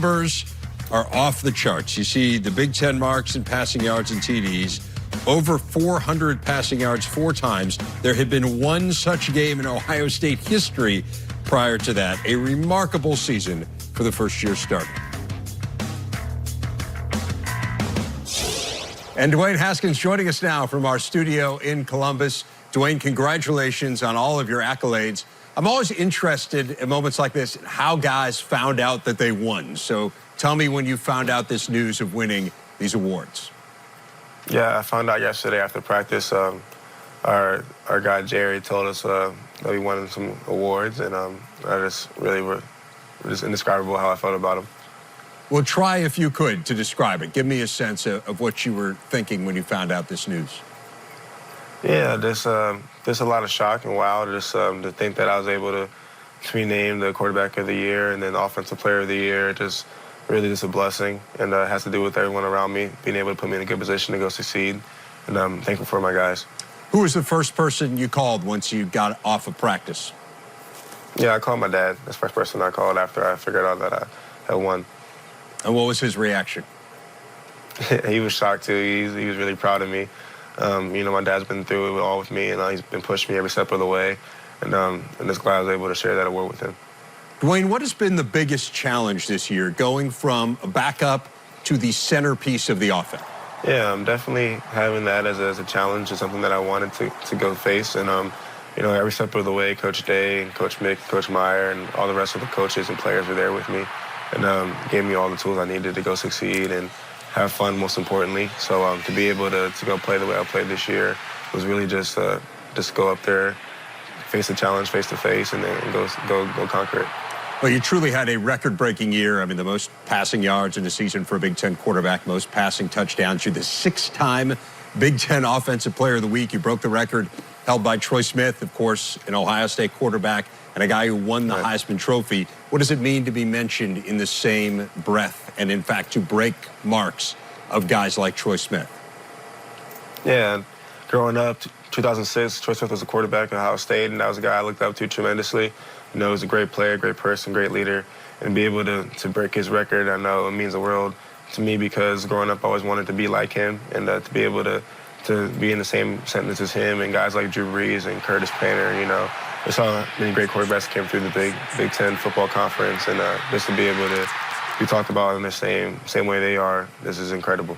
numbers are off the charts. You see the Big Ten marks in passing yards and TDs, over 400 passing yards 4 times. There had been one such game in Ohio State history prior to that. A remarkable season for the first-year starter. And Dwayne Haskins joining us now from our studio in Columbus. Dwayne, congratulations on all of your accolades. I'm always interested in moments like this, how guys found out that they won. So tell me when you found out this news of winning these awards. Yeah, I found out yesterday after practice. Our guy Jerry told us that we won some awards, and I just really just indescribable how I felt about them. Well, try if you could to describe it. Give me a sense of what you were thinking when you found out this news. Yeah, there's a lot of shock and wow just to think that I was able to be named the quarterback of the year and then offensive player of the year. Just really just a blessing, and it has to do with everyone around me being able to put me in a good position to go succeed. And I'm thankful for my guys. Who was the first person you called once you got off of practice? Yeah, I called my dad. That's the first person I called after I figured out that I had won. And what was his reaction? He was shocked too. He was really proud of me. You know, my dad's been through it all with me, and he's been pushing me every step of the way. And I'm just glad I was able to share that award with him. Dwayne, what has been the biggest challenge this year, going from a backup to the centerpiece of the offense? Yeah, I'm definitely having that as a challenge. It's something that I wanted to go face. And, you know, every step of the way, Coach Day, and Coach Mick, Coach Meyer, and all the rest of the coaches and players were there with me and gave me all the tools I needed to go succeed and have fun, most importantly. So to be able to go play the way I played this year was really just go up there, face the challenge face to face, and then go conquer it. Well, you truly had a record-breaking year. I mean, the most passing yards in the season for a Big Ten quarterback, most passing touchdowns. You're the 6-time Big Ten Offensive Player of the Week. You broke the record held by Troy Smith, of course, an Ohio State quarterback, and a guy who won the Heisman Trophy. What does it mean to be mentioned in the same breath and, in fact, to break marks of guys like Troy Smith? Yeah, growing up, 2006, Troy Smith was a quarterback at Ohio State, and that was a guy I looked up to tremendously. You know, he was a great player, great person, great leader, and be able to break his record, I know it means the world to me because growing up I always wanted to be like him, and to be able to be in the same sentence as him and guys like Drew Brees and Curtis Painter, you know. We saw many great quarterbacks came through the Big Ten football conference, and just to be able to be talked about in the same way they are, this is incredible.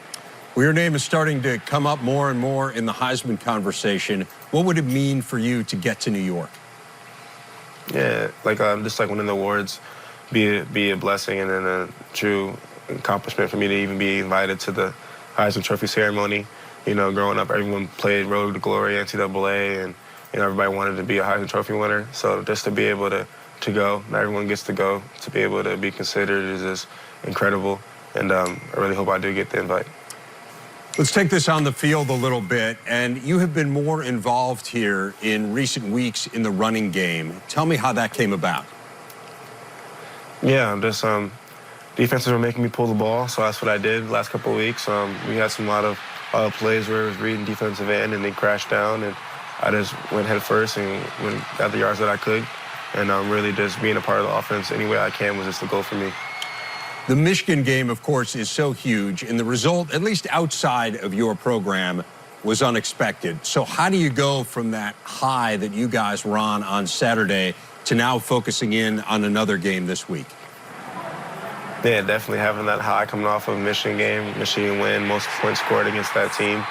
Well, your name is starting to come up more and more in the Heisman conversation. What would it mean for you to get to New York? Yeah, just like winning the awards, be a blessing and then a true accomplishment for me to even be invited to the Heisman Trophy ceremony. You know, growing up, everyone played Road to Glory, NCAA, and you know, everybody wanted to be a Heisman Trophy winner. So just to be able to go, not everyone gets to go, to be able to be considered is just incredible. And I really hope I do get the invite. Let's take this on the field a little bit. And you have been more involved here in recent weeks in the running game. Tell me how that came about. Yeah, just defenses were making me pull the ball, so that's what I did the last couple of weeks. We had a lot of plays where it was reading defensive end and they crashed down, and I just went head first and got the yards that I could. And really just being a part of the offense any way I can was just the goal for me. The Michigan game, of course, is so huge, and the result, at least outside of your program, was unexpected. So how do you go from that high that you guys were on Saturday to now focusing in on another game this week? Yeah, definitely having that high coming off of a Michigan game, Michigan win, most points scored against that team.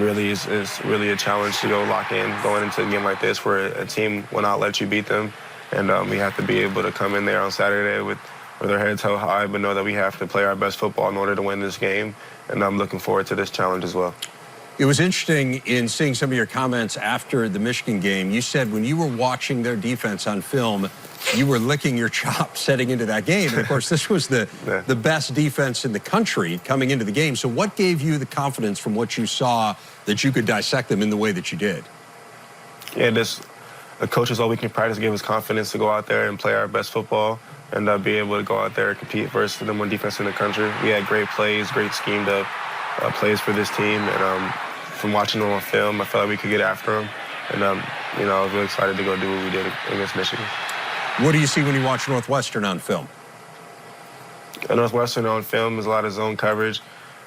Really is really a challenge to go lock in going into a game like this where a team will not let you beat them. And we have to be able to come in there on Saturday with our heads held high, but know that we have to play our best football in order to win this game. And I'm looking forward to this challenge as well. It was interesting in seeing some of your comments after the Michigan game. You said when you were watching their defense on film, you were licking your chops heading into that game. And of course, this was the best defense in the country coming into the game. So what gave you the confidence from what you saw that you could dissect them in the way that you did? Yeah, the coaches all week in practice gave us confidence to go out there and play our best football and be able to go out there and compete versus the number one defense in the country. We had great plays, great schemed up plays for this team. And from watching them on film, I felt like we could get after them. And, you know, I was really excited to go do what we did against Michigan. What do you see when you watch Northwestern on film? At Northwestern on film is a lot of zone coverage.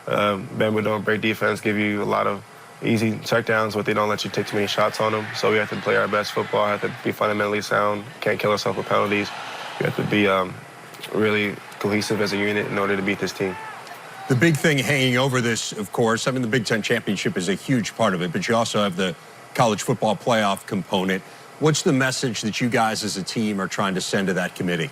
Bama don't break defense, give you a lot of easy checkdowns, but they don't let you take too many shots on them. So we have to play our best football, have to be fundamentally sound, can't kill ourselves with penalties. We have to be really cohesive as a unit in order to beat this team. The big thing hanging over this, of course, I mean, the Big Ten championship is a huge part of it, but you also have the college football playoff component. What's the message that you guys as a team are trying to send to that committee?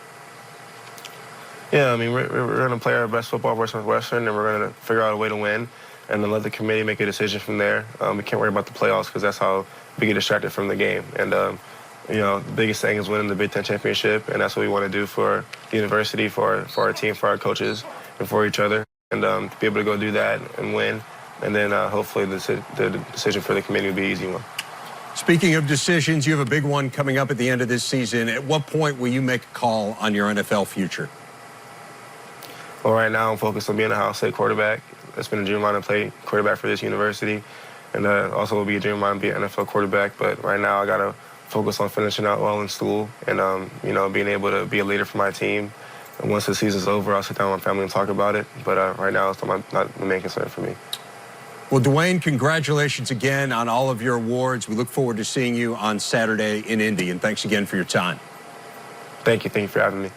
Yeah, I mean, we're going to play our best football versus Northwestern, and we're going to figure out a way to win, and then let the committee make a decision from there. We can't worry about the playoffs because that's how we get distracted from the game. And, you know, the biggest thing is winning the Big Ten championship, and that's what we want to do for the university, for our team, for our coaches, and for each other. And to be able to go do that and win, and then hopefully the decision for the committee will be an easy one. Speaking of decisions, you have a big one coming up at the end of this season. At what point will you make a call on your NFL future? Well, right now I'm focused on being a Ohio State quarterback. It's been a dream of mine to play quarterback for this university, and also will be a dream of mine to be an NFL quarterback. But right now I got to focus on finishing out well in school and, you know, being able to be a leader for my team. And once the season's over, I'll sit down with my family and talk about it. But right now, it's not the main concern for me. Well, Dwayne, congratulations again on all of your awards. We look forward to seeing you on Saturday in Indy, and thanks again for your time. Thank you. Thank you for having me.